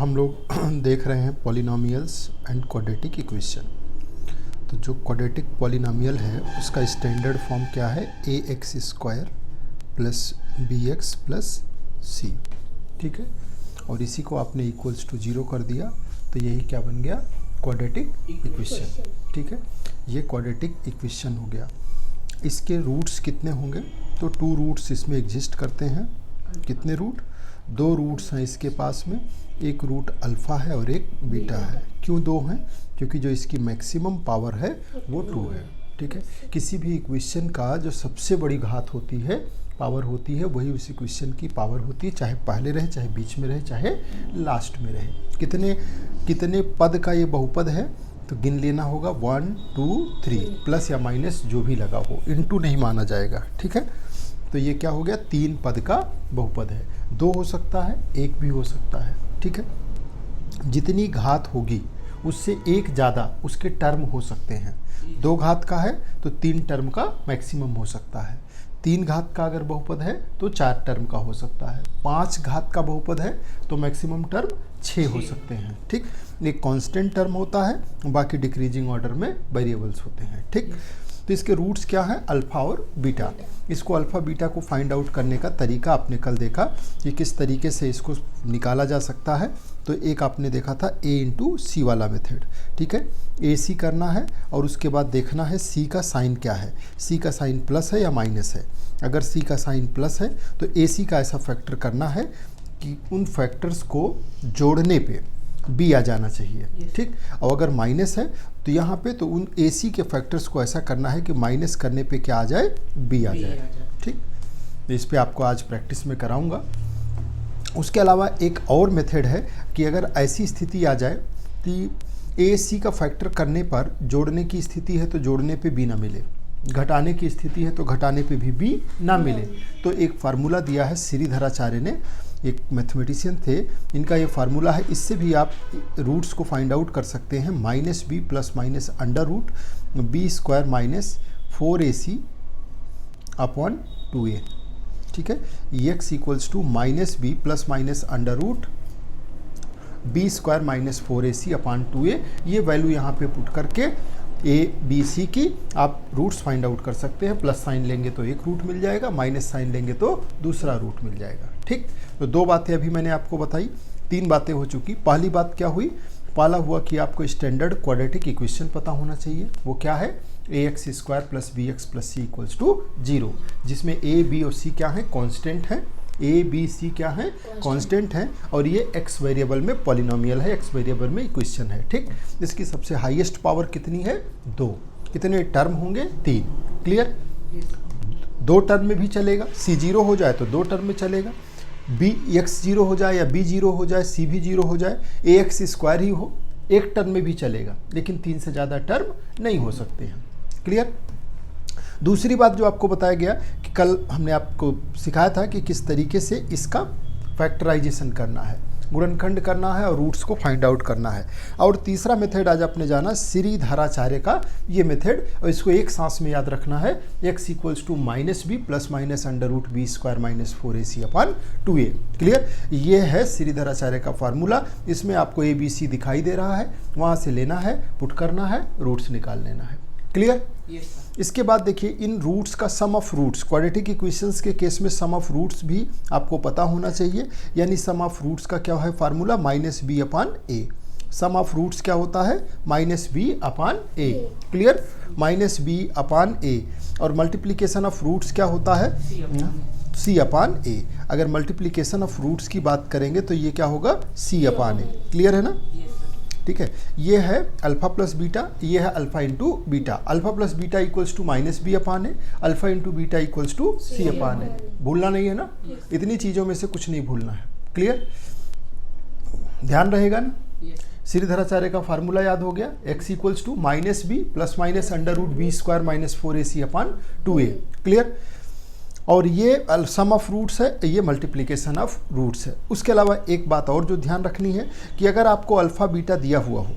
हम लोग देख रहे हैं पॉलिनोमियल्स एंड क्वाड्रेटिक इक्वेशन। तो जो क्वाड्रेटिक पॉलिनोमियल है उसका स्टैंडर्ड फॉर्म क्या है, A x square plus B x plus C. ठीक है, और इसी को आपने इक्वल्स टू 0 कर दिया तो यही क्या बन गया, क्वाड्रेटिक इक्वेशन। ठीक है, ये क्वाड्रेटिक इक्वेशन हो गया। इसके रूट्स कितने होंगे, तो 2 रूट्स इसमें एग्जिस्ट करते हैं। कितने रूट, 2 रूट्स हैं इसके पास में, एक रूट अल्फ़ा है और एक बीटा है। क्यों 2 हैं, क्योंकि जो इसकी मैक्सिमम पावर है वो 2 है। ठीक है, किसी भी इक्वेशन का जो सबसे बड़ी घात होती है, पावर होती है, वही उस इक्वेशन की पावर होती है, चाहे पहले रहे, चाहे बीच में रहे, चाहे लास्ट में रहे। कितने पद का ये बहुपद है, तो गिन लेना होगा 1 2 3 प्लस या माइनस जो भी लगा हो, इनटू नहीं माना जाएगा। ठीक है, तो ये क्या हो गया, 3 पद का बहुपद है। 2 हो सकता है, 1 भी हो सकता है। ठीक है, जितनी घात होगी उससे 1 ज़्यादा उसके टर्म हो सकते हैं। 2 घात का है तो 3 टर्म का मैक्सिमम हो सकता है। 3 घात का अगर बहुपद है तो 4 टर्म का हो सकता है। 5 घात का बहुपद है तो मैक्सिमम टर्म 6 हो सकते हैं। ठीक, एक कांस्टेंट टर्म होता है, बाकी डिक्रीजिंग ऑर्डर में वेरिएबल्स होते हैं। ठीक, तो इसके रूट्स क्या हैं, अल्फ़ा और बीटा। इसको अल्फ़ा बीटा को फाइंड आउट करने का तरीका आपने कल देखा कि किस तरीके से इसको निकाला जा सकता है। तो एक आपने देखा था a इंटू सी वाला मेथड। ठीक है, ए सी करना है और उसके बाद देखना है सी का साइन क्या है, सी का साइन प्लस है या माइनस है। अगर सी का साइन प्लस है तो ए सी का ऐसा फैक्टर करना है कि उन फैक्टर्स को जोड़ने पे बी आ जाना चाहिए। ठीक, और अगर माइनस है तो यहाँ पे तो उन ए सी के फैक्टर्स को ऐसा करना है कि माइनस करने पे क्या आ जाए, बी आ जाए। ठीक, तो इस पे आपको आज प्रैक्टिस में कराऊंगा। उसके अलावा एक और मेथड है कि अगर ऐसी स्थिति आ जाए कि ए सी का फैक्टर करने पर जोड़ने की स्थिति है तो जोड़ने पे बी ना मिले, घटाने की स्थिति है तो घटाने पे भी बी ना मिले, तो एक फार्मूला दिया है श्रीधराचार्य ने, एक मैथमेटिशियन थे, इनका ये फार्मूला है। इससे भी आप रूट्स को फाइंड आउट कर सकते हैं। Minus b plus minus under root b square minus 4ac upon 2a। ठीक है, x equals to minus b plus minus under root b square minus 4ac upon 2a। ये वैल्यू यहाँ पे put करके A B C की आप roots find out कर सकते हैं। प्लस साइन लेंगे तो एक रूट मिल जाएगा, माइनस साइन लेंगे तो दूसरा रूट मिल जाएगा। ठीक, तो 2 बातें अभी मैंने आपको बताई, 3 बातें हो चुकी। पहली बात क्या हुई, पहला हुआ कि आपको स्टैंडर्ड क्वाड्रेटिक इक्वेशन पता होना चाहिए। वो क्या है, A x square plus B x plus C equals to 0, जिसमें ए बी और सी क्या है, कॉन्स्टेंट है। ए बी सी क्या है, कांस्टेंट है, और ये एक्स वेरिएबल में पॉलिनोमियल है, एक्स वेरिएबल में इक्वेशन है। ठीक, इसकी सबसे हाईएस्ट पावर कितनी है, 2। कितने टर्म होंगे, 3। क्लियर, 2 टर्म में भी चलेगा, सी 0 हो जाए तो 2 टर्म में चलेगा, बी एक्स 0 हो जाए या बी 0 हो जाए, सी भी 0 हो जाए, ए एक्स स्क्वायर ही हो, 1 टर्म में भी चलेगा, लेकिन 3 से ज़्यादा टर्म नहीं हो सकते हैं। क्लियर। दूसरी बात जो आपको बताया गया कि कल हमने आपको सिखाया था कि किस तरीके से इसका फैक्टराइजेशन करना है, गुणनखंड करना है और रूट्स को फाइंड आउट करना है। और तीसरा मेथड आज आपने जाना श्रीधराचार्य का ये मेथड, और इसको एक सांस में याद रखना है, x equals to minus b plus minus under root b square minus 4ac upon 2a। Clear, ये है श्रीधराचार्य का फार्मूला। इसमें आपको ए बी सी दिखाई दे रहा है, वहाँ से लेना है, पुट करना है, रूट्स निकाल लेना है। क्लियर। इसके बाद देखिए इन रूट्स का सम ऑफ रूट्स, क्वाड्रेटिक इक्वेशंस के केस में सम ऑफ रूट्स भी आपको पता होना चाहिए। यानी सम ऑफ रूट्स का क्या है formula, minus b upon a. Sum of roots क्या होता है, minus b upon a. Clear, minus b upon a. और मल्टीप्लीकेशन ऑफ रूट्स क्या होता है, सी अपॉन ए। अगर मल्टीप्लीकेशन ऑफ रूट्स की बात करेंगे तो ये क्या होगा, सी अपॉन ए। क्लियर है ना। ठीक है, ये है अल्फा प्लस बीटा, ये है alpha into beta. Alpha plus beta equals to minus B upon है, alpha into beta equals to C upon है। भूलना नहीं है ना, इतनी चीज़ों में से कुछ नहीं भूलना है। क्लियर, ध्यान रहेगा ना। श्रीधराचार्य का फार्मूला याद हो गया, x equals to minus b plus minus under root b square minus 4ac upon 2a। Clear, और ये सम ऑफ रूट्स है, ये मल्टीप्लिकेशन ऑफ रूट्स है। उसके अलावा एक बात और जो ध्यान रखनी है कि अगर आपको अल्फ़ा बीटा दिया हुआ हो,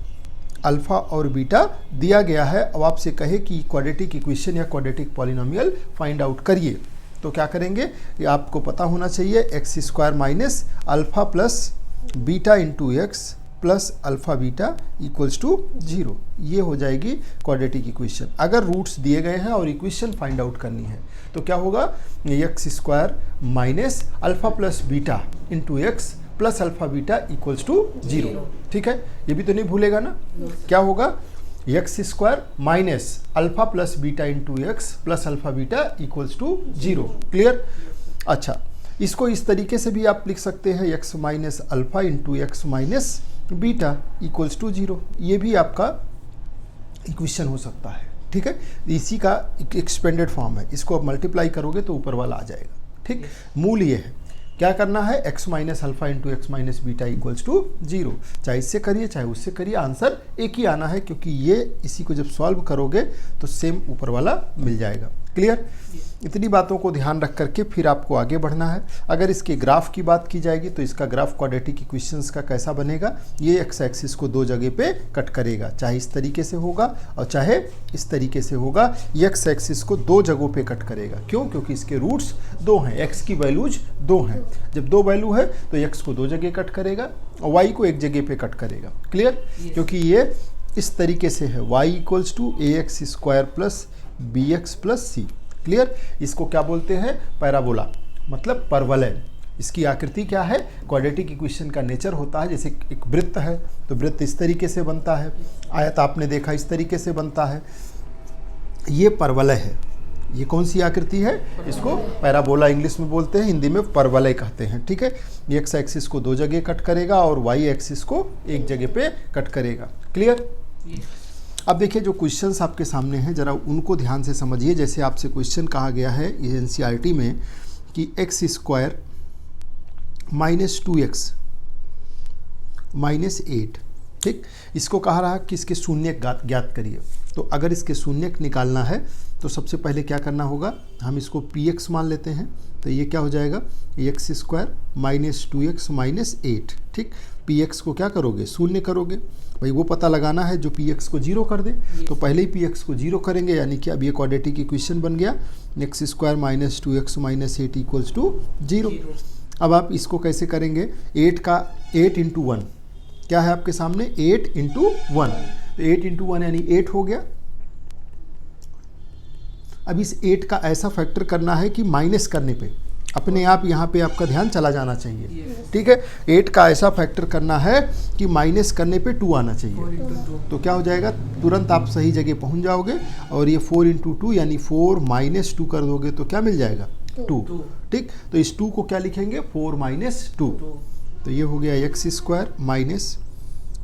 अल्फ़ा और बीटा दिया गया है, अब आपसे कहे कि क्वाड्रेटिक इक्वेशन या क्वाड्रेटिक पॉलिनोमियल फाइंड आउट करिए, तो क्या करेंगे, ये आपको पता होना चाहिए x square minus alpha plus beta into x plus alpha beta equals to 0। ये हो जाएगी क्वाड्रेटिक इक्वेशन। अगर रूट्स दिए गए हैं और इक्वेशन फाइंड आउट करनी है तो क्या होगा, x square minus alpha plus beta into x plus alpha beta equals to 0। ठीक है, ये भी तो नहीं भूलेगा ना। क्या होगा, x square minus alpha plus beta into x plus alpha beta equals to 0। Clear. अच्छा, इसको इस तरीके से भी आप लिख सकते हैं, x minus alpha into x minus beta equals to 0। ये भी आपका इक्वेशन हो सकता है। ठीक है, इसी का एक्सपेंडेड फॉर्म है। इसको आप मल्टीप्लाई करोगे तो ऊपर वाला आ जाएगा। ठीक, मूल ये है, क्या करना है, x minus alpha into x minus beta equals to 0। चाहे इससे करिए चाहे उससे करिए, आंसर एक ही आना है, क्योंकि ये इसी को जब सॉल्व करोगे तो सेम ऊपर वाला मिल जाएगा। क्लियर। इतनी बातों को ध्यान रख करके फिर आपको आगे बढ़ना है। अगर इसके ग्राफ की बात की जाएगी तो इसका ग्राफ क्वाड्रेटिक इक्वेशंस का कैसा बनेगा, ये एक्स एक्सिस को दो जगह पे कट करेगा, चाहे इस तरीके से होगा और चाहे इस तरीके से होगा। एक्स एक्सिस को दो जगहों पे कट करेगा। क्यों? क्योंकि इसके रूट्स 2 हैं, एक्स की वैल्यूज 2 हैं। जब 2 वैल्यू है तो एक्स को 2 जगह कट करेगा और वाई को एक जगह पे कट करेगा। क्लियर। क्योंकि ये इस तरीके से है, y equals to a x square plus B x plus c. Clear. इसको क्या बोलते हैं, पैराबोला, मतलब परवलय। इसकी आकृति क्या है, क्वाड्रेटिक इक्वेशन का नेचर होता है, जैसे एक वृत्त है तो वृत्त इस तरीके से बनता है, आयत आपने देखा इस तरीके से बनता है, ये परवलय है। ये कौन सी आकृति है, इसको पैराबोला इंग्लिश में बोलते हैं, हिंदी में परवलय कहते हैं। ठीक है, एक्स एक्सिस को 2 जगह कट करेगा और वाई एक्सिस को एक जगह पे कट करेगा। क्लियर। अब देखिए, जो क्वेश्चंस आपके सामने हैं जरा उनको ध्यान से समझिए। जैसे आपसे क्वेश्चन कहा गया है ये एनसीईआरटी में कि x square minus 2x minus 8, ठीक, इसको कहा रहा कि इसके शून्य ज्ञात करिए। तो अगर इसके शून्य निकालना है तो सबसे पहले क्या करना होगा, हम इसको px मान लेते हैं। तो ये क्या हो जाएगा, x square minus 2x minus 8। ठीक, px को क्या करोगे, शून्य करोगे। भाई वो पता लगाना है जो px को 0 कर दे, तो पहले ही px को 0 करेंगे, यानी कि अब ये क्वाड्रेटिक इक्वेशन बन गया, x square minus 2x minus 8 equals to 0। अब आप इसको कैसे करेंगे, 8 इंटू 1 क्या है आपके सामने, 8 इंटू 1, तो 8 इंटू 1 यानी 8 हो गया। अब इस 8 का ऐसा फैक्टर करना है कि माइनस करने पे अपने आप यहाँ पे आपका ध्यान चला जाना चाहिए। ठीक है, 8 का ऐसा फैक्टर करना है कि माइनस करने पे 2 आना चाहिए। तो क्या हो जाएगा, तुरंत आप सही जगह पहुँच जाओगे। और ये 4 इंटू 2 यानी 4 माइनस 2 कर दोगे तो क्या मिल जाएगा, 2। ठीक, तो इस 2 को क्या लिखेंगे, 4 माइनस 2। तो ये हो गया x square minus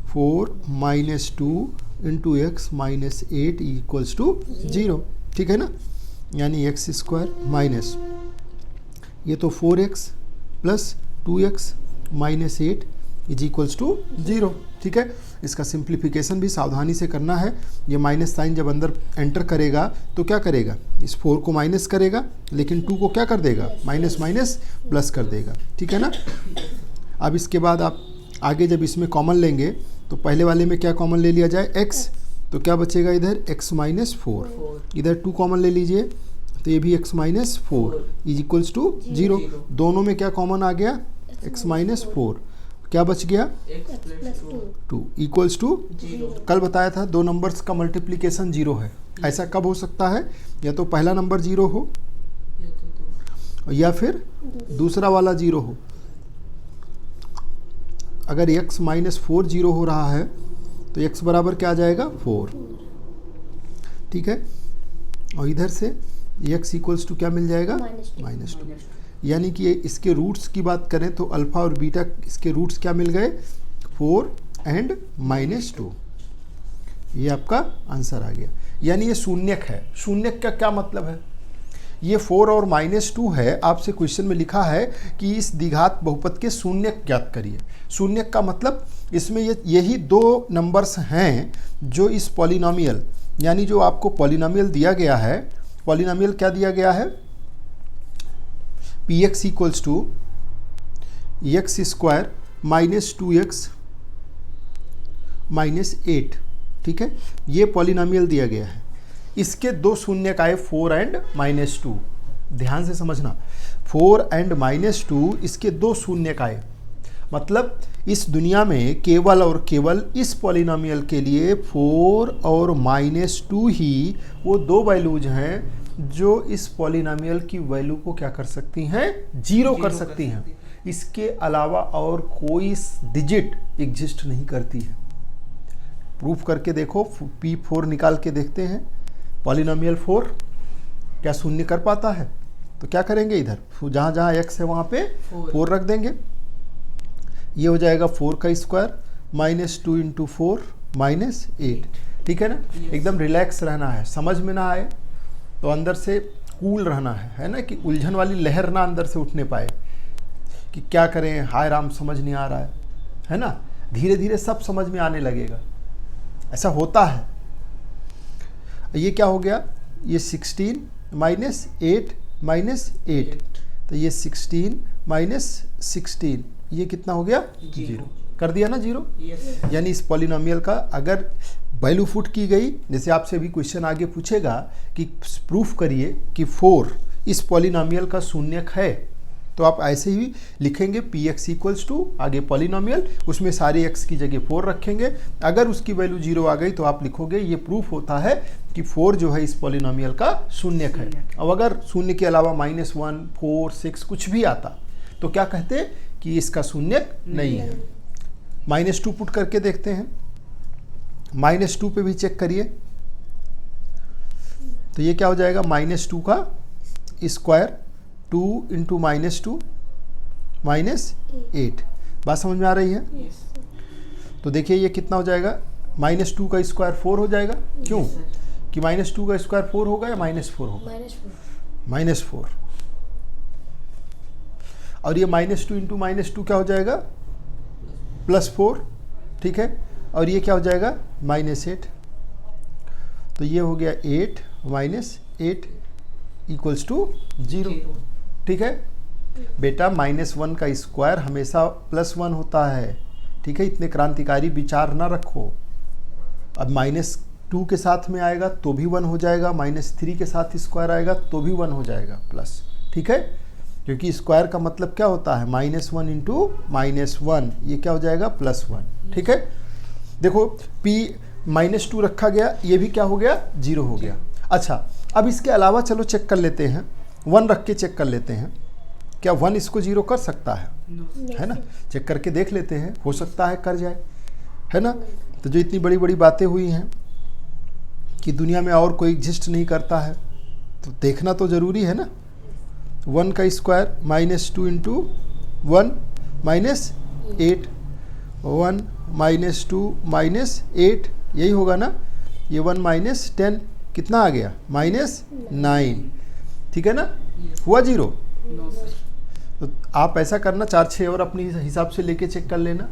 4 minus 2 into x minus 8 equals to 0। ठीक है ना, यानी एक्स स्क्वायर माइनस ये तो 4x plus 2x minus 8 is equals to 0। ठीक है, इसका सिंप्लीफिकेशन भी सावधानी से करना है। ये माइनस साइन जब अंदर एंटर करेगा तो क्या करेगा, इस 4 को माइनस करेगा, लेकिन 2 को क्या कर देगा, माइनस माइनस प्लस कर देगा। ठीक है ना। अब इसके बाद आप आगे जब इसमें कॉमन लेंगे तो पहले वाले में क्या कॉमन ले लिया जाए, x, तो क्या बचेगा इधर x माइनस 4, इधर 2 कॉमन ले लीजिए तो ये भी x minus 4 is equals to 0। दोनों में क्या कॉमन आ गया, x माइनस 4, क्या बच गया, x+2 इक्वल्स टू 0। कल बताया था 2 नंबर्स का मल्टीप्लिकेशन 0 है। ऐसा कब हो सकता है, या तो पहला नंबर 0 हो या फिर दूसरा वाला 0 हो। अगर x माइनस 4 0 हो रहा है तो x बराबर क्या आ जाएगा, 4। ठीक है, और इधर से x इक्वल्स टू क्या मिल जाएगा, माइनस 2। यानी कि इसके रूट्स की बात करें तो अल्फ़ा और बीटा इसके रूट्स क्या मिल गए, 4 एंड माइनस 2। ये आपका आंसर आ गया। यानी ये शून्यक है। शून्यक का क्या मतलब है, ये 4 और माइनस 2 है। आपसे क्वेश्चन में लिखा है कि इस द्विघात बहुपद के शून्यक ज्ञात करिए। शून्यक का मतलब इसमें यही 2 नंबर्स हैं जो इस पॉलिनोमियल, यानी जो आपको पॉलिनोमियल दिया गया है, पॉलिनोमियल क्या दिया गया है, px equals to x square minus 2x minus 8। ठीक है, ये पॉलिनोमियल दिया गया है। इसके 2 शून्यक आए, 4 एंड माइनस 2। ध्यान से समझना, 4 एंड माइनस 2 इसके 2 शून्यक आए। मतलब इस दुनिया में केवल और केवल इस पॉलिनोमियल के लिए 4 और -2 ही वो दो वैल्यूज हैं जो इस पॉलिनोमियल की वैल्यू को क्या कर सकती हैं, जीरो कर सकती हैं। इसके अलावा और कोई डिजिट एग्जिस्ट नहीं करती है। प्रूफ करके देखो, P4 निकाल के देखते हैं। पॉलिनोमियल 4 क्या शून्य कर पाता है? तो क्या करेंगे, इधर जहाँ जहाँ x है वहाँ पे 4 रख देंगे। ये हो जाएगा 4 का स्क्वायर -2 × 4 -8। ठीक है ना। एकदम रिलैक्स रहना है, समझ में ना आए तो अंदर से कूल रहना है ना, कि उलझन वाली लहर ना अंदर से उठने पाए कि क्या करें, हाय राम समझ नहीं आ रहा है ना। धीरे धीरे सब समझ में आने लगेगा, ऐसा होता है। ये क्या हो गया, ये 16 -8 -8, तो ये 16 -16, ये कितना हो गया, 0 कर दिया ना, 0। यानी इस पॉलिनोमियल का अगर वैल्यू पुट की गई, जैसे आपसे भी क्वेश्चन आगे पूछेगा कि प्रूफ करिए कि 4 इस पॉलिनोमियल का शून्यक है, तो आप ऐसे ही लिखेंगे px = आगे पॉलिनोमियल, उसमें सारे x की जगह 4 रखेंगे। अगर उसकी वैल्यू 0 आ गई तो आप लिखोगे ये प्रूफ होता है कि 4 जो है इस पॉलिनोमियल का शून्यक है। अब अगर शून्य के अलावा -1, 4, 6 कुछ भी आता तो क्या कहते कि इसका शून्यक नहीं है। -2 पुट करके देखते हैं, -2 पे भी चेक करिए, तो ये क्या हो जाएगा, -2 का स्क्वायर 2 × -2 -8। बात समझ में आ रही है? तो देखिए ये कितना हो जाएगा, -2 का स्क्वायर 4 हो जाएगा। क्यों कि -2 का स्क्वायर 4 होगा या -4 होगा, -4। और ये -2 × -2 क्या हो जाएगा, +4। ठीक है, और ये क्या हो जाएगा, -8। तो ये हो गया 8 -8 = 0। ठीक है बेटा, -1 का स्क्वायर हमेशा +1 होता है। ठीक है, इतने क्रांतिकारी विचार ना रखो। अब -2 के साथ में आएगा तो भी 1 हो जाएगा, -3 के साथ स्क्वायर आएगा तो भी 1 हो जाएगा प्लस। ठीक है, क्योंकि स्क्वायर का मतलब क्या होता है, -1 × -1, ये क्या हो जाएगा, +1। ठीक है, देखो p -2 रखा गया, ये भी क्या हो गया, 0 हो गया। अच्छा, अब इसके अलावा चलो चेक कर लेते हैं, 1 रख के चेक कर लेते हैं, क्या 1 इसको 0 कर सकता है? है ना, चेक करके देख लेते हैं, हो सकता है कर जाए, है ना। तो जो इतनी बड़ी बड़ी बातें हुई हैं कि दुनिया में और कोई एग्जिस्ट नहीं करता है, तो देखना तो ज़रूरी है ना। 1 का स्क्वायर -2 × 1 -8, 1 -2 -8, यही होगा ना। ये 1 -10 कितना आ गया, -9। ठीक है ना, हुआ 0। तो आप ऐसा करना, 4-6 और अपनी हिसाब से लेके चेक कर लेना।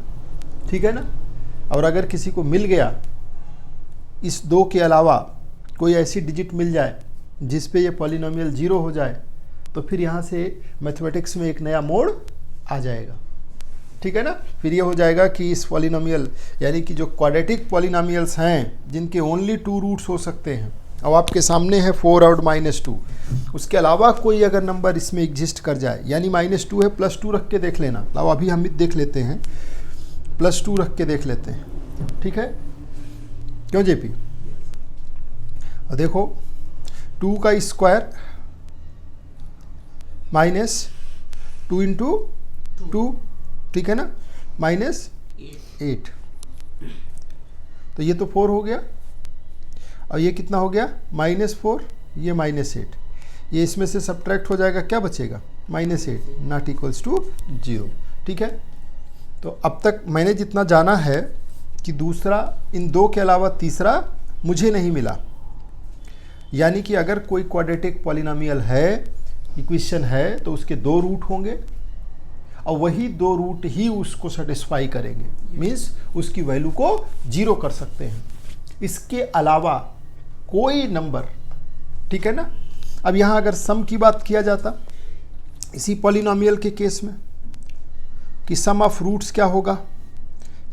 ठीक है ना। और अगर किसी को मिल गया, इस 2 के अलावा कोई ऐसी डिजिट मिल जाए जिस पे ये पॉलिनोमियल 0 हो जाए, तो फिर यहाँ से मैथमेटिक्स में एक नया मोड़ आ जाएगा। ठीक है ना, फिर ये हो जाएगा कि इस पॉलिनोमियल यानी कि जो क्वाड्रेटिक पॉलिनोमियल्स हैं जिनके ओनली 2 रूट्स हो सकते हैं, अब आपके सामने है 4 और -2, उसके अलावा कोई अगर नंबर इसमें एग्जिस्ट कर जाए, यानी -2 है, +2 रख के देख लेना। अब अभी हम देख लेते हैं, +2 रख के देख लेते हैं। ठीक है, क्यों जेपी? और देखो 2 का स्क्वायर -2 × 2, ठीक है ना, -8, तो ये तो 4 हो गया। और ये कितना हो गया, -4, ये -8, ये इसमें से सब्ट्रैक्ट हो जाएगा, क्या बचेगा, -8 नॉट इक्वल्स टू 0। ठीक है, तो अब तक मैंने जितना जाना है कि दूसरा, इन 2 के अलावा तीसरा मुझे नहीं मिला। यानी कि अगर कोई क्वाड्रेटिक पॉलिनोमियल है, इक्वेशन है, तो उसके 2 रूट होंगे और वही 2 रूट ही उसको सेटिस्फाई करेंगे, मीन्स उसकी वैल्यू को 0 कर सकते हैं। इसके अलावा कोई नंबर, ठीक है ना। अब यहाँ अगर सम की बात किया जाता इसी पॉलिनोमियल के केस में, कि सम ऑफ रूट्स क्या होगा,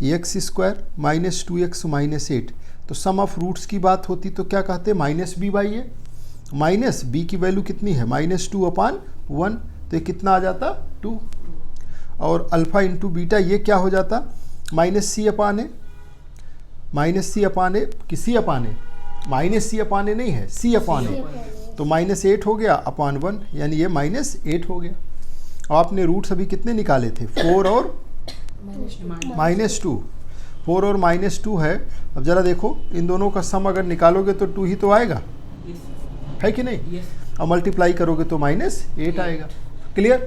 x² -2x -8, तो सम ऑफ रूट्स की बात होती तो क्या कहते, -b/a। -b की वैल्यू कितनी है, -2/1, तो ये कितना आ जाता, 2। और अल्फ़ा इंटू बीटा ये क्या हो जाता, माइनस सी अपान ए, माइनस सी अपान ए कि सी अपान ए, माइनस सी अपान ए नहीं है, सी अपान ए, तो माइनस 8 हो गया अपान 1, यानी ये माइनस 8 हो गया। और आपने रूट्स अभी कितने निकाले थे, 4 और -2, 4 और -2 है। अब ज़रा देखो इन दोनों का सम अगर निकालोगे तो 2 ही तो आएगा, है कि नहीं? और मल्टीप्लाई करोगे तो -8 आएगा। क्लियर?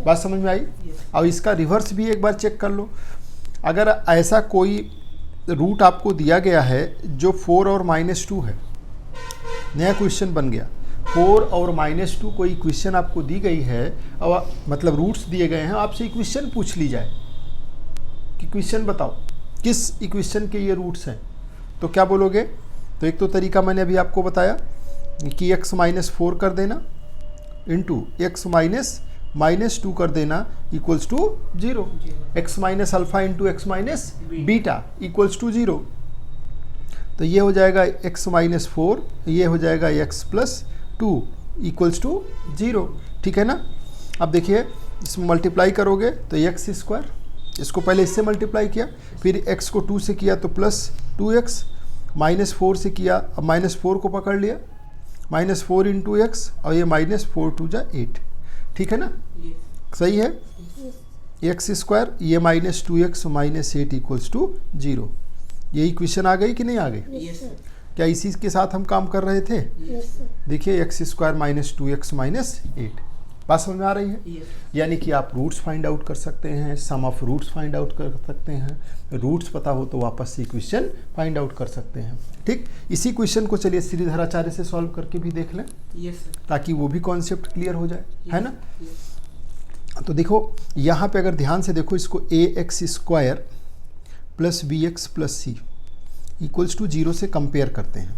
बात समझ में आई? अब इसका रिवर्स भी एक बार चेक कर लो। अगर ऐसा कोई रूट आपको दिया गया है जो 4 और -2 है, नया क्वेश्चन बन गया, 4 और -2 कोई इक्वेशन आपको दी गई है और मतलब रूट्स दिए गए हैं, आपसे इक्वेशन पूछ ली जाए कि क्वेश्चन बताओ किस इक्वेशन के ये रूट्स हैं, तो क्या बोलोगे? तो एक तो तरीका मैंने अभी आपको बताया कि x -4 कर देना इंटू x -2 कर देना equals to 0, x minus alpha into x minus beta equals to 0। तो ये हो जाएगा x -4, ये हो जाएगा x + 2 इक्वल्स टू 0, ठीक है ना? अब देखिए इसमें मल्टीप्लाई करोगे तो x², इसको पहले इससे मल्टीप्लाई किया, फिर x को 2 से किया तो +2x, -4 से किया, अब -4 को पकड़ लिया, -4 इंटू एक्स, और ये -4 2 जा 8, ठीक है ना? सही है? x², ये -2x -8 इक्वल्स टू 0। ये इक्वेशन आ गई कि नहीं आ गई? क्या इसी के साथ हम काम कर रहे थे? देखिए x² -2x -8, बात समझ में आ रही है? यानी कि आप रूट्स फाइंड आउट कर सकते हैं, सम ऑफ रूट्स फाइंड आउट कर सकते हैं, रूट्स पता हो तो वापस से इक्वेशन फाइंड आउट कर सकते हैं। ठीक, इसी क्वेश्चन को चलिए श्रीधराचार्य से सॉल्व करके भी देख लें, ताकि वो भी कॉन्सेप्ट क्लियर हो जाए, है ना? तो देखो यहाँ पे अगर ध्यान से देखो, इसको ax² + bx + c equals to 0 से कंपेयर करते हैं।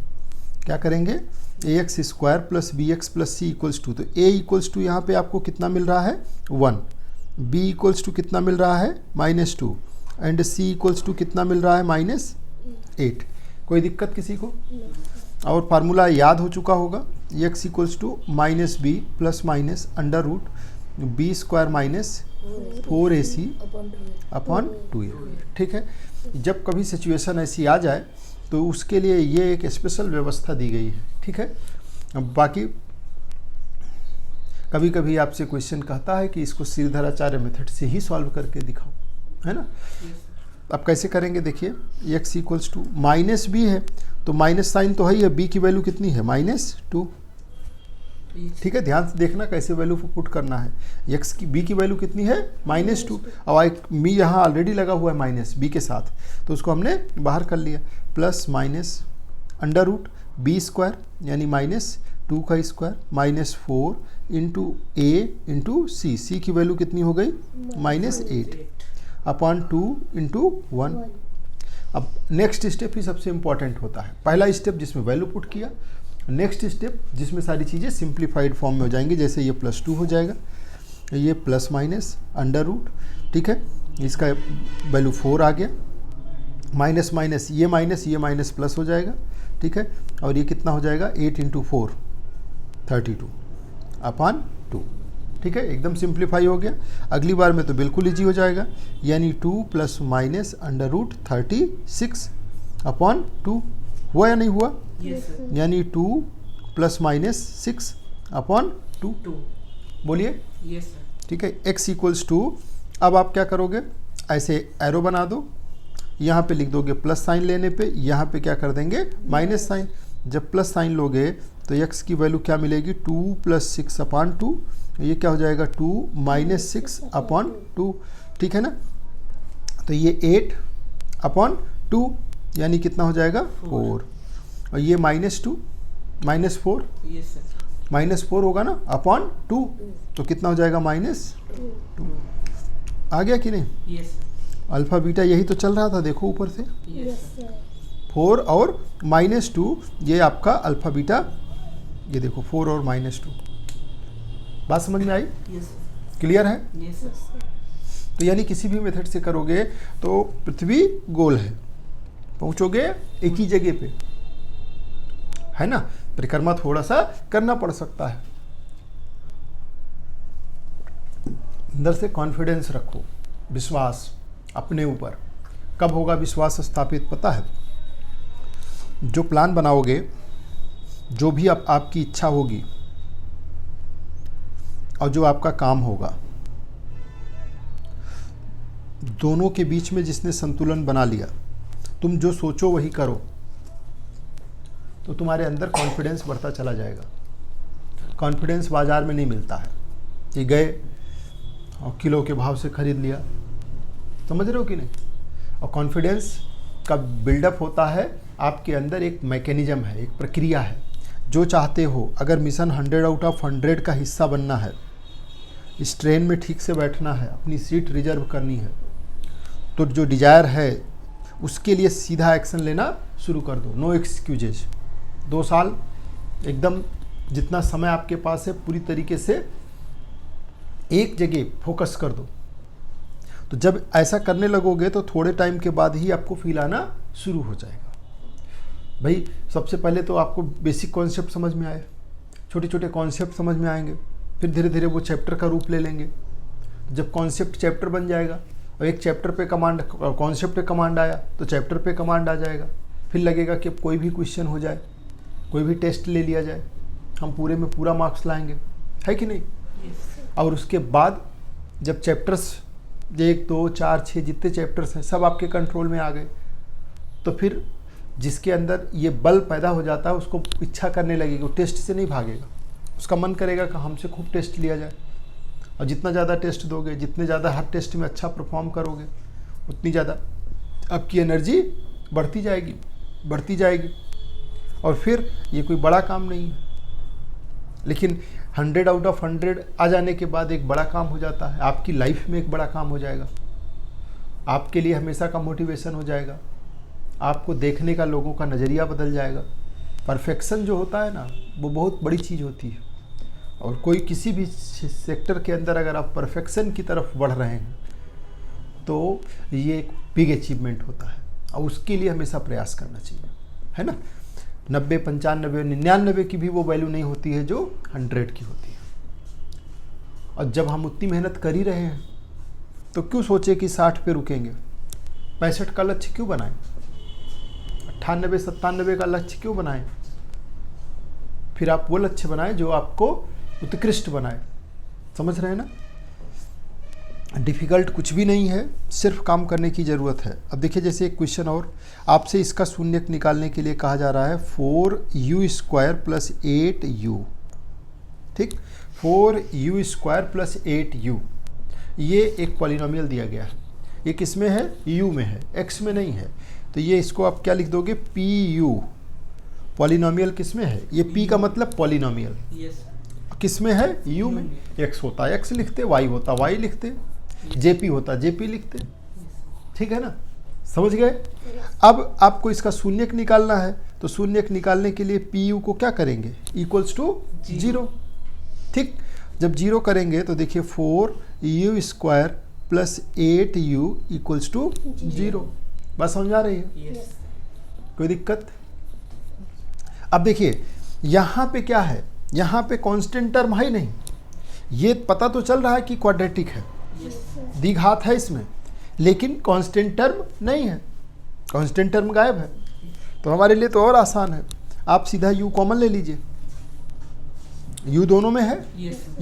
क्या करेंगे? ax² + bx + c equals to, तो a इक्वल्स टू यहाँ पे आपको कितना मिल रहा है 1, b इक्वल्स टू कितना मिल रहा है -2, एंड c इक्वल्स टू कितना मिल रहा है -8। कोई दिक्कत किसी को? और फार्मूला याद हो चुका होगा, x equals to -b ± √b² -4ac upon 2a। ठीक है, जब कभी सिचुएशन ऐसी आ जाए तो उसके लिए ये एक स्पेशल व्यवस्था दी गई है। ठीक है, अब बाकी कभी कभी आपसे क्वेश्चन कहता है कि इसको श्रीधराचार्य मेथड से ही सॉल्व करके दिखाओ, है ना? अब कैसे करेंगे? देखिए x इक्वल्स टू -b है तो माइनस साइन तो है ही है, b की वैल्यू कितनी है -2। ठीक है, ध्यान से देखना कैसे वैल्यू पुट करना है। x की b की वैल्यू कितनी है -2, और एक मी यहाँ ऑलरेडी लगा हुआ है माइनस b के साथ, तो उसको हमने बाहर कर लिया, प्लस माइनस √b² यानी -2 का square -4 into a into c की वैल्यू कितनी हो गई -8 अपॉन 2 इंटू 1। अब नेक्स्ट स्टेप ही सबसे इंपॉर्टेंट होता है। पहला स्टेप जिसमें वैल्यू पुट किया, नेक्स्ट स्टेप जिसमें सारी चीज़ें सिंप्लीफाइड फॉर्म में हो जाएंगी, जैसे ये +2 हो जाएगा, ये प्लस माइनस √, ठीक है, इसका वैल्यू 4 आ गया, माइनस माइनस ये माइनस प्लस हो जाएगा, ठीक है, और ये कितना हो जाएगा 8 इंटू 4 32 अपॉन 2। ठीक है, एकदम सिंप्लीफाई हो गया। अगली बार में तो बिल्कुल ईजी हो जाएगा, यानी 2 ± √36 अपॉन 2। हुआ या नहीं हुआ? यानी 2 ± 6 अपॉन 2। बोलिए। ठीक है, x इक्वल्स टू, अब आप क्या करोगे? ऐसे एरो बना दो, यहाँ पे लिख दोगे प्लस साइन लेने पे, यहाँ पे क्या कर देंगे माइनस साइन। जब प्लस साइन लोगे तो x की वैल्यू क्या मिलेगी 2 + 6 अपॉन 2, ये क्या हो जाएगा 2 - 6 अपॉन 2। ठीक है ना, तो ये 8 अपॉन 2 यानी कितना हो जाएगा 4, और ये -2 -4 -4 होगा ना अपॉन 2, तो कितना हो जाएगा -2। आ गया कि नहीं? अल्फा बीटा यही तो चल रहा था, देखो ऊपर से 4 और -2, ये आपका अल्फा बीटा, ये देखो 4 और -2। बात समझ में आई? क्लियर है? तो यानी किसी भी मेथड से करोगे तो पृथ्वी गोल है, पहुंचोगे एक ही जगह पे, है ना? परिक्रमा थोड़ा सा करना पड़ सकता है। अंदर से कॉन्फिडेंस रखो, विश्वास अपने ऊपर। कब होगा विश्वास स्थापित पता है? जो प्लान बनाओगे, जो भी आपकी इच्छा होगी और जो आपका काम होगा, दोनों के बीच में जिसने संतुलन बना लिया, तुम जो सोचो वही करो, तो तुम्हारे अंदर कॉन्फिडेंस बढ़ता चला जाएगा। कॉन्फिडेंस बाजार में नहीं मिलता है कि गए और किलो के भाव से खरीद लिया, समझ रहे हो कि नहीं? और कॉन्फिडेंस का बिल्डअप होता है आपके अंदर, एक मैकेनिज्म है, एक प्रक्रिया है। जो चाहते हो, अगर मिशन 100 आउट ऑफ 100 का हिस्सा बनना है, इस ट्रेन में ठीक से बैठना है, अपनी सीट रिजर्व करनी है, तो जो डिजायर है उसके लिए सीधा एक्शन लेना शुरू कर दो। No excuses. 2 साल एकदम जितना समय आपके पास है पूरी तरीके से एक जगह फोकस कर दो। तो जब ऐसा करने लगोगे तो थोड़े टाइम के बाद ही आपको फील आना शुरू हो जाएगा। भाई सबसे पहले तो आपको बेसिक कॉन्सेप्ट समझ में आए, छोटे छोटे कॉन्सेप्ट समझ में आएंगे, फिर धीरे धीरे वो चैप्टर का रूप ले लेंगे। जब कॉन्सेप्ट चैप्टर बन जाएगा और एक चैप्टर पे कमांड, कॉन्सेप्ट पे कमांड आया तो चैप्टर पे कमांड आ जाएगा। फिर लगेगा कि कोई भी क्वेश्चन हो जाए, कोई भी टेस्ट ले लिया जाए, हम पूरे में पूरा मार्क्स लाएंगे, है कि नहीं? और उसके बाद जब चैप्टर्स 1, 2, 4, 6 जितने चैप्टर्स हैं सब आपके कंट्रोल में आ गए, तो फिर जिसके अंदर ये बल पैदा हो जाता है उसको इच्छा करने लगेगी, वो टेस्ट से नहीं भागेगा, उसका मन करेगा कि हमसे खूब टेस्ट लिया जाए। और जितना ज़्यादा टेस्ट दोगे, जितने ज़्यादा हर टेस्ट में अच्छा परफॉर्म करोगे, उतनी ज़्यादा आपकी एनर्जी बढ़ती जाएगी, बढ़ती जाएगी। और फिर ये कोई बड़ा काम नहीं है, लेकिन 100 आउट ऑफ 100 आ जाने के बाद एक बड़ा काम हो जाता है, आपकी लाइफ में एक बड़ा काम हो जाएगा, आपके लिए हमेशा का मोटिवेशन हो जाएगा, आपको देखने का लोगों का नज़रिया बदल जाएगा। परफेक्शन जो होता है ना, वो बहुत बड़ी चीज़ होती है। और कोई किसी भी सेक्टर के अंदर अगर आप परफेक्शन की तरफ बढ़ रहे हैं तो ये एक बिग अचीवमेंट होता है, और उसके लिए हमेशा प्रयास करना चाहिए, है ना? 90, 95, 99 की भी वो वैल्यू नहीं होती है जो 100 की होती है। और जब हम उतनी मेहनत कर ही रहे हैं तो क्यों सोचे कि 60 पे रुकेंगे? 65 का लक्ष्य क्यों बनाएं? 98, 97 का लक्ष्य क्यों बनाएं? फिर आप वो लक्ष्य बनाएं जो आपको उत्कृष्ट बनाए। समझ रहे हैं ना? डिफ़िकल्ट कुछ भी नहीं है, सिर्फ काम करने की ज़रूरत है। अब देखिए, जैसे एक क्वेश्चन और आपसे इसका शून्यक निकालने के लिए कहा जा रहा है 4u² + 8u। ठीक, 4u² + 8u, ये एक पॉलिनोमियल दिया गया है। ये किस में है? u में है, x में नहीं है। तो ये इसको आप क्या लिख दोगे? pu। पॉलिनोमियल किस में है? ये p का मतलब पॉलिनोमियल किस में है? u में। x होता x लिखते, y होता y लिखते, jp होता jp लिखते, ठीक है ना? समझ गए? अब आपको इसका शून्यक निकालना है, तो शून्यक निकालने के लिए pu को क्या करेंगे? = 0। ठीक, जब 0 करेंगे तो देखिए 4u² + 8u = 0। बात समझ आ रही है? कोई दिक्कत? अब देखिए यहाँ पे क्या है, यहाँ पे कांस्टेंट टर्म है ही नहीं। ये पता तो चल रहा है कि क्वाड्रेटिक है, द्विघात है इसमें, लेकिन कांस्टेंट टर्म नहीं है, कांस्टेंट टर्म गायब है। तो हमारे लिए तो और आसान है, आप सीधा u कॉमन ले लीजिए। u दोनों में है,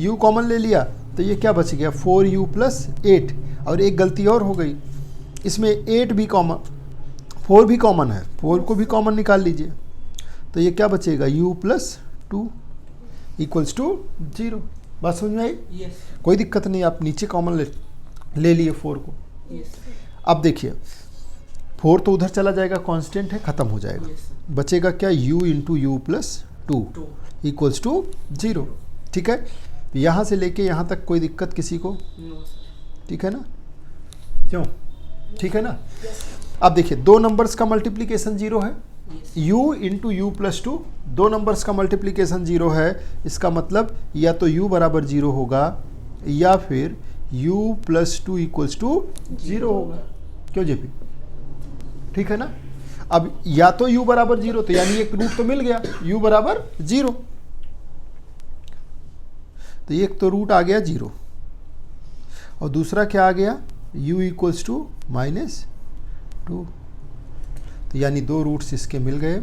u कॉमन ले लिया तो ये क्या बच गया? 4u + 8। और एक गलती और हो गई, इसमें 8 भी कॉमन, 4 भी कॉमन है, 4 को भी कॉमन निकाल लीजिए तो ये क्या बचेगा? u + 2 = 0। बात समझ में आई? कोई दिक्कत नहीं, आप नीचे कॉमन ले लिए 4 को। अब देखिए 4 तो उधर चला जाएगा, कांस्टेंट है, ख़त्म हो जाएगा। बचेगा क्या? u × u + 2 = 0। ठीक है, यहाँ से लेके यहाँ तक कोई दिक्कत किसी को? ठीक है ना? क्यों? ठीक है ना? अब देखिए 2 नंबर्स का मल्टीप्लिकेशन 0 है, u × u + 2, 2 नंबर्स का मल्टीप्लिकेशन 0 है। इसका मतलब या तो u = 0 होगा या फिर u + 2 = 0 होगा। क्यों जेपी? ठीक है ना? अब या तो u = 0, तो यानी एक रूट तो मिल गया, u = 0, तो एक तो रूट आ गया 0। और दूसरा क्या आ गया, u इक्वल्स टू -2। तो यानी दो रूट्स इसके मिल गए,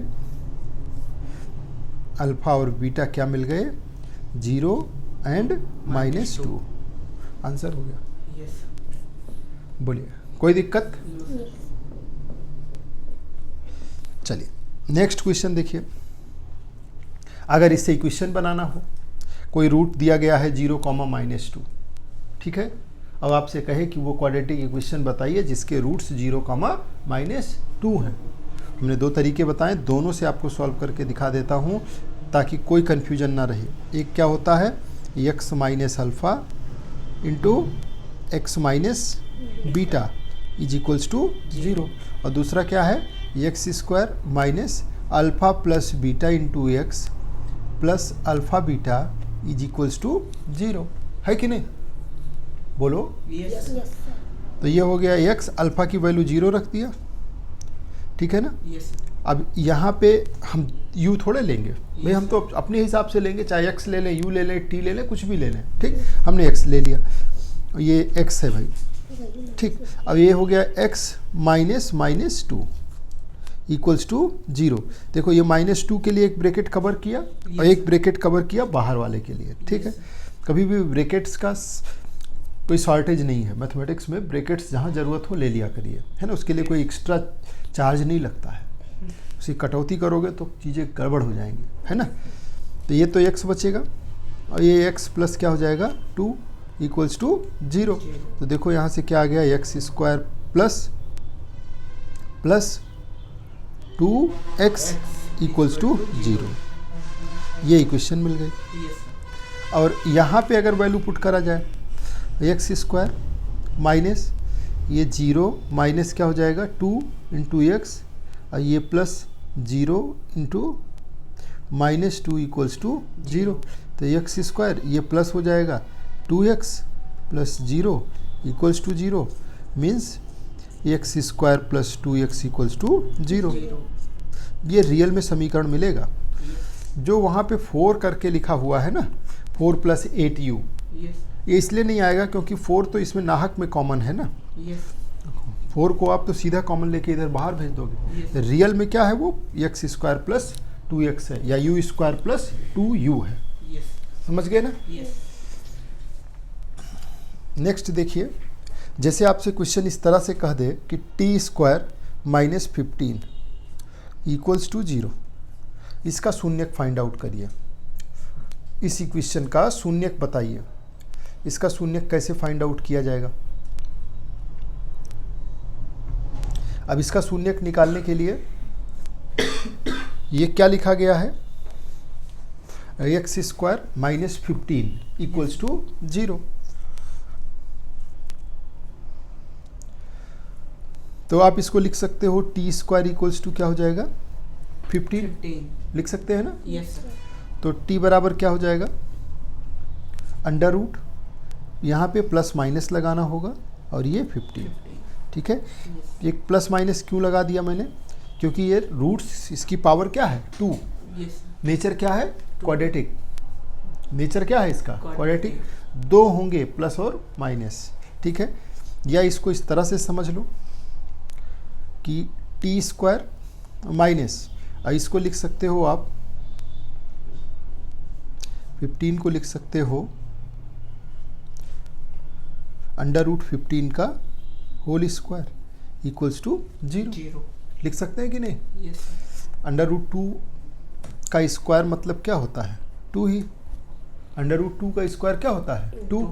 अल्फ़ा और बीटा क्या मिल गए, 0 एंड -2। आंसर हो गया। यस। बोलिए, कोई दिक्कत? चलिए नेक्स्ट क्वेश्चन देखिए। अगर इससे इक्वेशन बनाना हो, कोई रूट दिया गया है 0, -2, ठीक है। अब आपसे कहे कि वो क्वाड्रेटिक इक्वेशन बताइए जिसके रूट्स 0, -2 हैं। हमने दो तरीके बताए, दोनों से आपको सॉल्व करके दिखा देता हूँ ताकि कोई कन्फ्यूजन ना रहे। एक क्या होता है, x minus alpha into x minus beta is equals to 0, और दूसरा क्या है, x square minus alpha plus beta into x plus alpha beta is equals to 0, है कि नहीं? बोलो। यस। तो ये हो गया x, अल्फ़ा की वैल्यू 0 रख दिया, ठीक है ना। यस। अब यहाँ पे हम u थोड़े लेंगे भाई, हम तो अपने हिसाब से लेंगे, चाहे x ले लें, u ले लें, t ले लें, कुछ भी ले लें, ठीक। हमने x ले लिया, ये x है भाई, ठीक। अब ये हो गया x -2 इक्वल्स टू 0। देखो ये -2 के लिए एक ब्रैकेट कवर किया और एक ब्रैकेट कवर किया बाहर वाले के लिए, ठीक है। कभी भी ब्रैकेट्स का कोई शॉर्टेज नहीं है मैथमेटिक्स में, ब्रैकेट्स जहाँ ज़रूरत हो ले लिया करिए, है ना। उसके लिए कोई एक्स्ट्रा चार्ज नहीं लगता है, उसकी कटौती करोगे तो चीज़ें गड़बड़ हो जाएंगी, है ना। तो ये तो x बचेगा और ये x प्लस क्या हो जाएगा 2 इक्वल्स टू 0। तो देखो यहाँ से क्या आ गया, x square plus 2x equals to 0, ये इक्वेशन मिल गई। और यहाँ पे अगर वैल्यू पुट करा जाए, एक्स स्क्वायर माइनस ये 0 माइनस क्या हो जाएगा 2 इंटू एक्स, और ये प्लस 0 इंटू -2 इक्वल्स टू 0। तो एक्स स्क्वायर ये प्लस हो जाएगा 2x plus 0 equals to 0, means x square plus 2x equals to 0। ये रियल में समीकरण मिलेगा। जो वहाँ पे 4 करके लिखा हुआ है ना, 4 + 8u, ये इसलिए नहीं आएगा क्योंकि 4 तो इसमें नाहक में कॉमन है ना। 4 को आप तो सीधा कॉमन लेके इधर बाहर भेज दोगे। रियल में क्या है, वो एक्स स्क्वायर प्लस 2x है, या u स्क्वायर प्लस 2u है। समझ गए ना। नेक्स्ट देखिए, जैसे आपसे क्वेश्चन इस तरह से कह दे कि t स्क्वायर -15 इक्वल्स टू 0, इसका शून्यक फाइंड आउट करिए। इस इक्वेशन का शून्यक बताइए, इसका शून्यक कैसे फाइंड आउट किया जाएगा। अब इसका शून्यक निकालने के लिए ये क्या लिखा गया है, एक्स स्क्वायर -15 इक्वल्स टू 0। तो आप इसको लिख सकते हो टी स्क्वायर इक्वल्स टू क्या हो जाएगा 15 लिख सकते हैं ना। यस। तो टी बराबर क्या हो जाएगा, अंडर रूट, यहाँ पे प्लस माइनस लगाना होगा और ये 15, ठीक है। एक प्लस माइनस क्यों लगा दिया मैंने, क्योंकि ये रूट्स, इसकी पावर क्या है 2, नेचर क्या है क्वाड्रेटिक, नेचर क्या है इसका क्वाड्रेटिक, 2 होंगे प्लस और माइनस, ठीक है। या इसको इस तरह से समझ लो कि टी स्क्वायर माइनस, इसको लिख सकते हो आप 15 को लिख सकते हो अंडर रूट 15 का होल स्क्वायर इक्वल्स टू 0 लिख सकते हैं कि नहीं। यस। अंडर रूट 2 का स्क्वायर मतलब क्या होता है 2 ही, अंडर रूट 2 का स्क्वायर क्या होता है 2।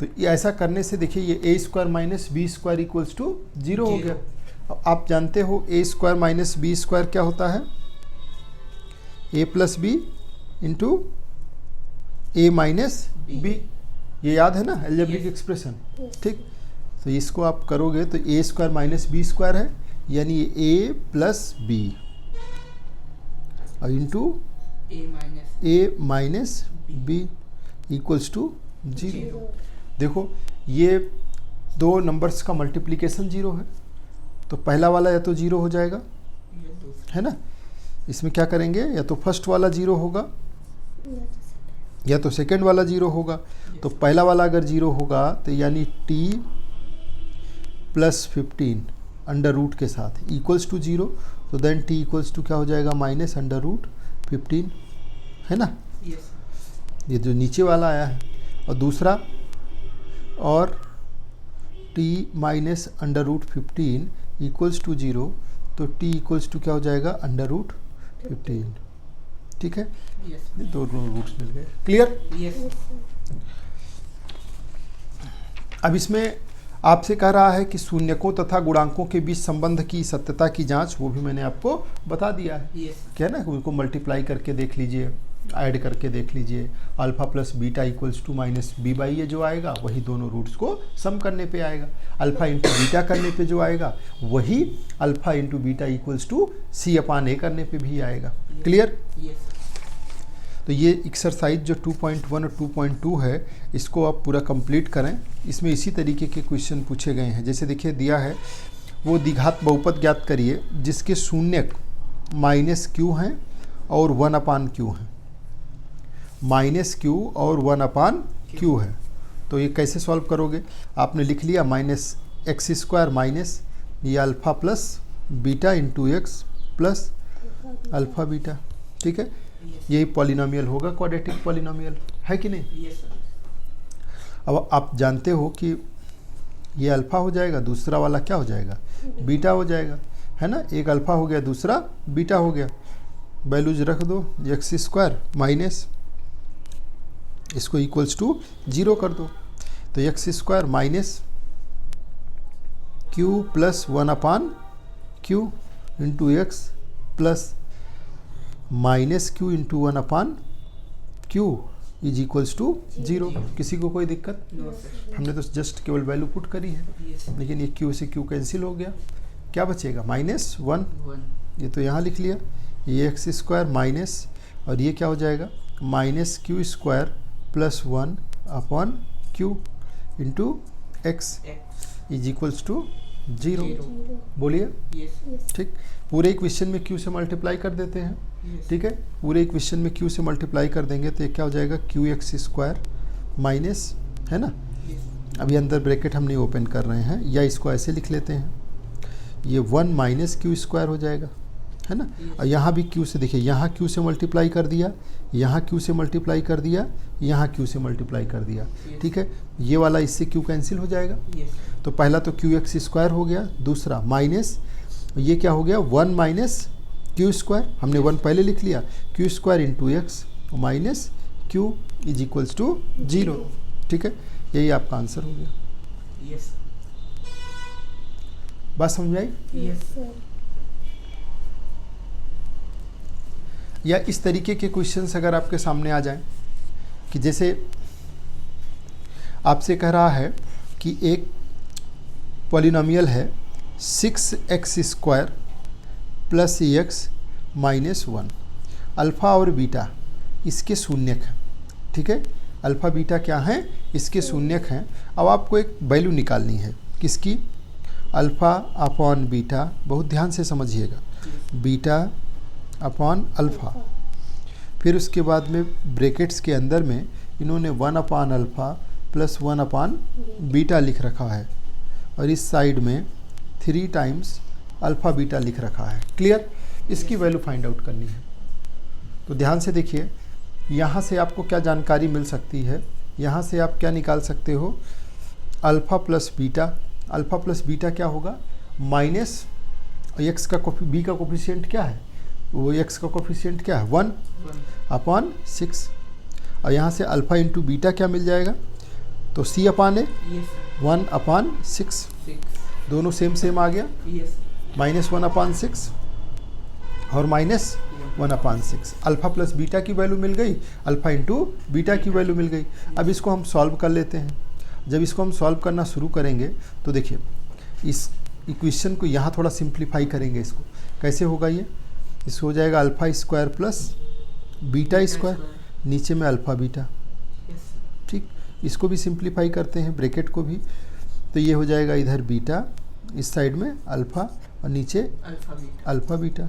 तो ये ऐसा करने से देखिए ये a square minus b square equals to 0 हो गया। अब आप जानते हो a square minus b square क्या होता है, a plus b into a minus b, ये याद है ना एल्जेब्रिक एक्सप्रेशन, ठीक। तो इसको आप करोगे तो a square minus b square है, यानी a प्लस बी और into a minus b equals to 0। देखो ये दो नंबर्स का मल्टीप्लिकेशन 0 है, तो पहला वाला या तो 0 हो जाएगा, है ना। इसमें क्या करेंगे, या तो फर्स्ट वाला 0 होगा या तो सेकंड वाला 0 होगा, तो पहला वाला अगर 0 होगा तो यानी t प्लस 15 अंडर रूट के साथ इक्वल्स टू 0, तो देन t इक्वल्स टू क्या हो जाएगा माइनस अंडर रूट 15, है ना। ये जो नीचे वाला आया है। और दूसरा और t minus under root 15 equals to 0, तो t इक्वल्स टू क्या हो जाएगा अंडर रूट 15, ठीक है। दो रूट्स मिल गए, क्लियर। अब इसमें आपसे कह रहा है कि शून्यकों तथा गुणांकों के बीच संबंध की सत्यता की जांच, वो भी मैंने आपको बता दिया है। क्या ना, उनको मल्टीप्लाई करके देख लीजिए, ऐड करके देख लीजिए। Alpha plus beta equals to minus b by ये जो आएगा वही दोनों रूट्स को सम करने पे आएगा। अल्फा इंटू बीटा करने पे जो आएगा वही alpha into beta equals to C upon A करने पे भी आएगा, क्लियर। तो ये एक्सरसाइज जो 2.1 और 2.2 है इसको आप पूरा कंप्लीट करें। इसमें इसी तरीके के क्वेश्चन पूछे गए हैं। जैसे देखिए दिया है वो द्विघात बहुपद ज्ञात करिए जिसके शून्यक माइनस क्यू हैं और 1 अपान क्यू हैं। माइनस क्यू और 1 अपान क्यू है, तो ये कैसे सॉल्व करोगे। आपने लिख लिया माइनस एक्स स्क्वायर माइनस ये alpha plus beta into x plus alpha beta, ठीक है। यही पॉलिनोमियल होगा, क्वाड्रेटिक पॉलिनोमियल, है कि नहीं। अब आप जानते हो कि ये अल्फ़ा हो जाएगा, दूसरा वाला क्या हो जाएगा बीटा हो जाएगा, है ना। एक अल्फ़ा हो गया, दूसरा बीटा हो गया। वैल्यूज रख दो, एक्स स्क्वायर माइनस इसको इक्वल्स टू 0 कर दो, तो x square minus q plus 1 upon q into x plus minus q into 1 upon q is equals to 0। किसी को कोई दिक्कत? हमने तो जस्ट केवल वैल्यू पुट करी है, लेकिन ये क्यू से क्यू कैंसिल हो गया, क्या बचेगा माइनस 1। ये तो यहाँ लिख लिया, ये एक्स स्क्वायर माइनस और ये क्या हो जाएगा minus q square plus 1 upon q into x is equals to 0। बोलिए, ठीक। पूरे इक्वेशन में क्यू से मल्टीप्लाई कर देते हैं, ठीक है। पूरे इक्वेशन में क्यू से मल्टीप्लाई कर देंगे तो ये क्या हो जाएगा क्यू एक्स स्क्वायर माइनस, है ना। अभी अंदर ब्रैकेट हम नहीं ओपन कर रहे हैं, या इसको ऐसे लिख लेते हैं, ये 1 माइनस क्यू स्क्वायर हो जाएगा, है ना। और यहाँ भी क्यू से देखिए, यहाँ क्यू से मल्टीप्लाई कर दिया, यहाँ क्यू से मल्टीप्लाई कर दिया, यहाँ क्यू से मल्टीप्लाई कर दिया, ठीक है। ये वाला इससे क्यू कैंसिल हो जाएगा। तो पहला तो क्यू एक्स स्क्वायर हो गया, दूसरा माइनस ये क्या हो गया 1 माइनस क्यू स्क्वायर, हमने 1 पहले लिख लिया, q square into x minus q is equals to 0, ठीक है। यही आपका आंसर हो गया। बात समझ आई? या इस तरीके के क्वेश्चंस अगर आपके सामने आ जाएं कि जैसे आपसे कह रहा है कि एक पॉलिनोमियल है 6x square plus x minus 1, alpha और बीटा इसके शून्यक हैं, ठीक है। अल्फ़ा बीटा क्या हैं, इसके शून्यक हैं। अब आपको एक वैल्यू निकालनी है किसकी, अल्फ़ा अपॉन बीटा, बहुत ध्यान से समझिएगा, बीटा अपॉन अल्फ़ा। फिर उसके बाद में ब्रैकेट्स के अंदर में इन्होंने 1 अपान अल्फ़ा प्लस 1 अपान बीटा लिख रखा है, और इस साइड में 3 टाइम्स अल्फ़ा बीटा लिख रखा है, क्लियर। इसकी वैल्यू फाइंड आउट करनी है। तो ध्यान से देखिए, यहाँ से आपको क्या जानकारी मिल सकती है, यहाँ से आप क्या निकाल सकते हो, alpha plus beta. Alpha plus beta क्या होगा माइनस एक्स का बी का कोफिशिएंट क्या है, वो एक्स का कोफिशिएंट क्या है 1 अपॉन 6, और यहाँ से अल्फ़ा इंटू बीटा क्या मिल जाएगा, तो सी अपान ए 1 अपान 6, दोनों सेम आ गया, माइनस 1 अपान 6 और माइनस 1 अपान 6। अल्फ़ा प्लस बीटा की वैल्यू मिल गई, अल्फ़ा इंटू बीटा की वैल्यू मिल गई। अब इसको हम सॉल्व कर लेते हैं। जब इसको हम सॉल्व करना शुरू करेंगे तो देखिए इस इक्वेशन को यहाँ थोड़ा सिंप्लीफाई करेंगे। इसको कैसे होगा, ये इसको हो जाएगा alpha square plus beta square, नीचे में अल्फ़ा बीटा, ठीक। इसको भी सिंप्लीफाई करते हैं, ब्रैकेट को भी, तो ये हो जाएगा इधर बीटा, इस साइड में अल्फ़ा और नीचे अल्फ़ा बीटा,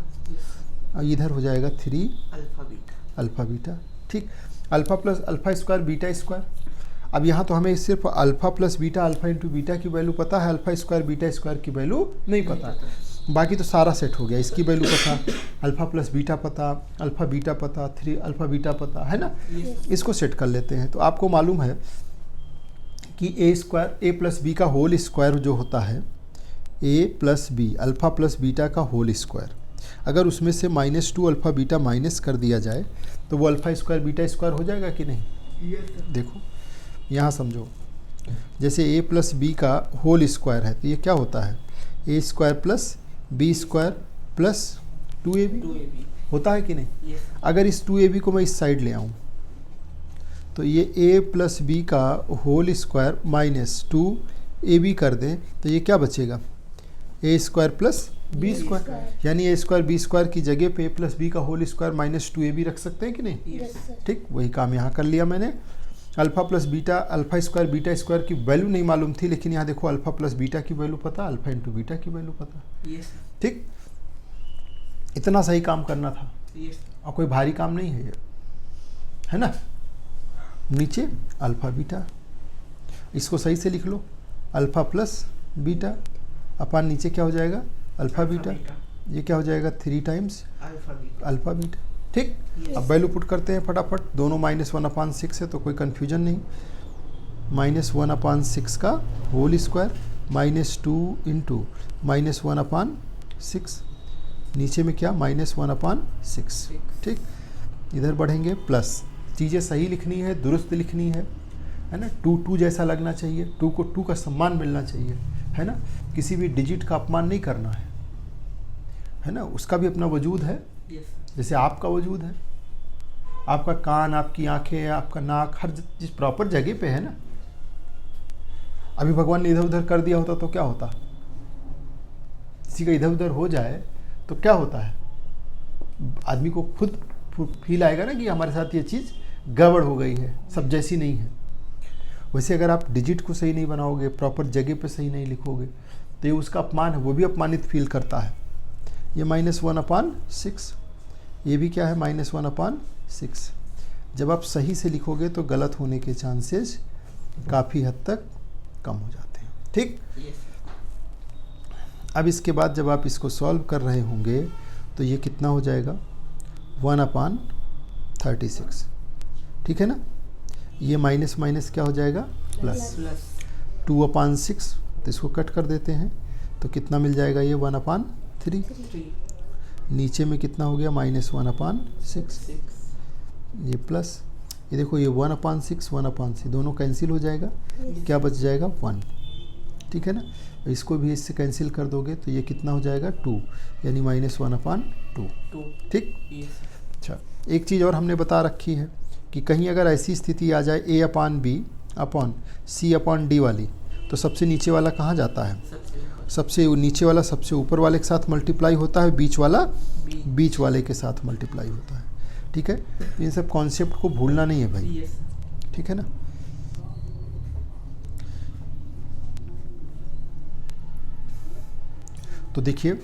और इधर हो जाएगा 3 अल्फ़ा बीटा, ठीक। Alpha plus alpha square beta square, अब यहाँ तो हमें सिर्फ alpha plus beta, alpha into beta की वैल्यू पता है, अल्फ़ा स्क्वायर बीटा स्क्वायर की वैल्यू नहीं पता। बाकी तो सारा सेट हो गया। इसकी वैल्यू पता, अल्फ़ा प्लस बीटा पता, अल्फ़ा बीटा पता, 3 अल्फ़ा बीटा पता है ना। इसको सेट कर लेते हैं। तो आपको मालूम है कि A square, A plus B का होल स्क्वायर जो होता है, A plus B alpha plus beta का होल स्क्वायर, अगर उसमें से -2 अल्फ़ा बीटा माइनस कर दिया जाए तो वो अल्फ़ा स्क्वायर बीटा स्क्वायर हो जाएगा कि नहीं। देखो यहाँ समझो, जैसे ए प्लस बी का होल स्क्वायर है तो ये क्या होता है, A square plus B square plus 2ab होता है कि नहीं। अगर इस 2ab को मैं इस साइड ले आऊँ तो ये a प्लस बी का होल स्क्वायर -2ab कर दें तो ये क्या बचेगा, ए स्क्वायर प्लस बी स्क्वायर, यानी ए स्क्वायर बी स्क्वायर की जगह पे ए प्लस बी का होल स्क्वायर -2ab रख सकते हैं कि नहीं। ठीक, वही काम यहाँ कर लिया मैंने। Alpha plus beta, alpha square beta square की वैल्यू नहीं मालूम थी, लेकिन यहाँ देखो अल्फ़ा प्लस बीटा की वैल्यू पता, अल्फ़ा इंटू बीटा की वैल्यू पता। ठीक, इतना सही काम करना था और कोई भारी काम नहीं है ये, है ना। नीचे अल्फ़ा बीटा, इसको सही से लिख लो, अल्फ़ा प्लस बीटा अपन नीचे क्या हो जाएगा, अल्फ़ा बीटा, ये क्या हो जाएगा 3 टाइम्स अल्फ़ा बीटा। ठीक, अब वैल्यू पुट करते हैं फटाफट, दोनों -1/6 है तो कोई कन्फ्यूजन नहीं। -1/6 का होल स्क्वायर -2 इंटू -1/6, नीचे में क्या -1/6। ठीक, इधर बढ़ेंगे प्लस, चीज़ें सही लिखनी है, दुरुस्त लिखनी है ना। 2 जैसा लगना चाहिए, 2 को 2 का सम्मान मिलना चाहिए, है ना। किसी भी डिजिट का अपमान नहीं करना है ना। उसका भी अपना वजूद है, जैसे आपका वजूद है। आपका कान, आपकी आंखें, आपका नाक, हर जिस प्रॉपर जगह पे है ना। अभी भगवान ने इधर उधर कर दिया होता तो क्या होता, किसी का इधर उधर हो जाए तो क्या होता है, आदमी को खुद फील आएगा ना कि हमारे साथ ये चीज़ गड़बड़ हो गई है, सब जैसी नहीं है। वैसे अगर आप डिजिट को सही नहीं बनाओगे, प्रॉपर जगह पे सही नहीं लिखोगे तो ये उसका अपमान है, वो भी अपमानित फील करता है। ये -1/6, ये भी क्या है -1/6। जब आप सही से लिखोगे तो गलत होने के चांसेस काफ़ी हद तक कम हो जाते हैं। ठीक, अब इसके बाद जब आप इसको सॉल्व कर रहे होंगे तो ये कितना हो जाएगा 1/36। ठीक है ना। ये माइनस माइनस क्या हो जाएगा प्लस, 2/6, तो इसको कट कर देते हैं तो कितना मिल जाएगा, ये 1/3। नीचे में कितना हो गया -1/6, ये प्लस, ये देखो ये 1/6 1/6 दोनों कैंसिल हो जाएगा, क्या बच जाएगा 1। ठीक है ना। इसको भी इससे कैंसिल कर दोगे तो ये कितना हो जाएगा 2, यानी -1/2। ठीक। अच्छा, एक चीज़ और हमने बता रखी है कि कहीं अगर ऐसी स्थिति आ जाए A/B/C/D वाली, तो सबसे नीचे वाला कहाँ जाता है, सबसे नीचे वाला सबसे ऊपर वाले के साथ मल्टीप्लाई होता है, बीच वाला बीच वाले के साथ मल्टीप्लाई होता है। ठीक है, इन सब कॉन्सेप्ट को भूलना नहीं है भाई। ठीक है ना। तो देखिए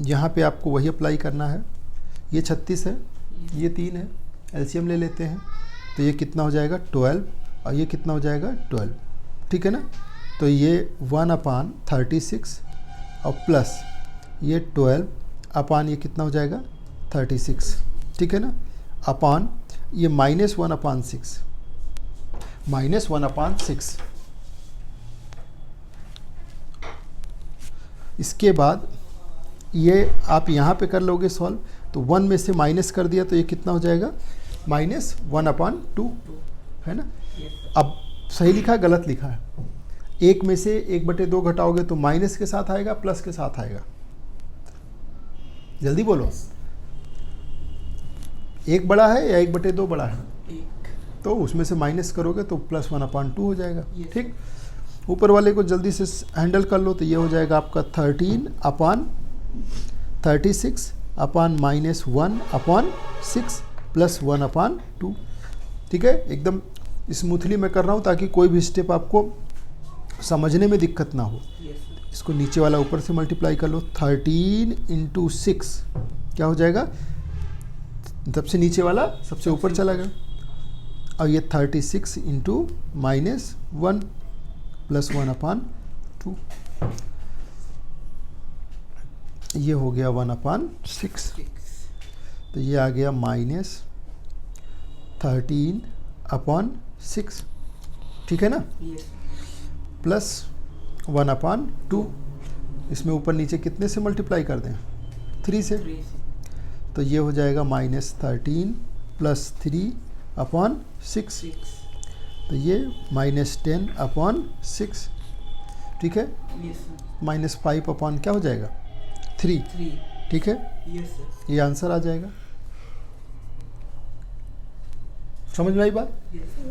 यहाँ पे आपको वही अप्लाई करना है। ये 36 है, ये 3 है, एलसीएम ले लेते हैं तो ये कितना हो जाएगा 12 और ये कितना हो जाएगा 12। ठीक है ना। तो ये 1/36 और प्लस ये 12 अपान ये कितना हो जाएगा 36। ठीक है ना। अपान ये -1/6, -1/6। इसके बाद ये आप यहाँ पे कर लोगे सॉल्व तो 1 में से माइनस कर दिया तो ये कितना हो जाएगा -1/2, है ना। अब सही लिखा है गलत लिखा है, 1 में से 1/2 घटाओगे तो माइनस के साथ आएगा प्लस के साथ आएगा, जल्दी बोलो। 1 बड़ा है या 1/2 बड़ा है, तो उसमें से माइनस करोगे तो +1/2 हो जाएगा। ठीक, ऊपर वाले को जल्दी से हैंडल कर लो तो ये हो जाएगा आपका 13/36 अपान -1/6 प्लस 1/2। ठीक है, एकदम स्मूथली मैं कर रहा हूँ ताकि कोई भी स्टेप आपको समझने में दिक्कत ना हो। इसको नीचे वाला ऊपर से मल्टीप्लाई कर लो, 13 × 6 क्या हो जाएगा, सबसे नीचे वाला सबसे ऊपर चला गया, और ये 36 इंटू -1 प्लस 1/2, ये हो गया 1/6। तो ये आ गया -13/6, ठीक है ना, प्लस 1/2। इसमें ऊपर नीचे कितने से मल्टीप्लाई कर दें? 3 से। तो ये हो जाएगा -13 + 3/6, तो ये -10/6, ठीक है। -5 क्या हो जाएगा? 3, ठीक है। ये आंसर आ जाएगा। समझ में आई बात?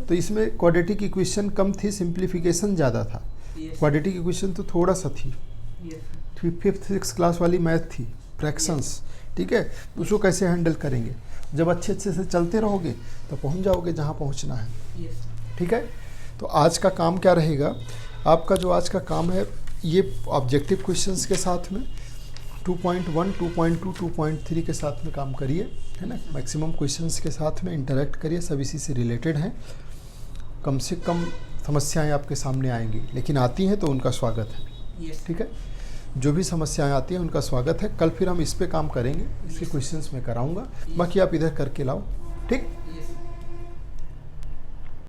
तो इसमें क्वाड्रेटिक इक्वेशन कम थी, सिंप्लीफिकेशन ज़्यादा था। क्वाड्रेटिक इक्वेशन तो थोड़ा सा थी, 5th 6th क्लास वाली मैथ थी, फ्रैक्शंस, ठीक है। उसको कैसे हैंडल करेंगे? जब अच्छे से चलते रहोगे तो पहुंच जाओगे जहां पहुंचना है, ठीक है। तो आज का काम क्या रहेगा? आपका जो आज का काम है, ये ऑब्जेक्टिव क्वेश्चंस के साथ में 2.1, 2.2, 2.3 के साथ में काम करिए, है ना। मैक्सिमम क्वेश्चंस के साथ में इंटरेक्ट करिए, सब इसी से रिलेटेड हैं। कम से कम समस्याएं आपके सामने आएंगी, लेकिन आती हैं तो उनका स्वागत है, ठीक है। जो भी समस्याएं आती हैं उनका स्वागत है। कल फिर हम इस पे काम करेंगे, इसके क्वेश्चंस मैं कराऊंगा, बाकी आप इधर करके लाओ, ठीक।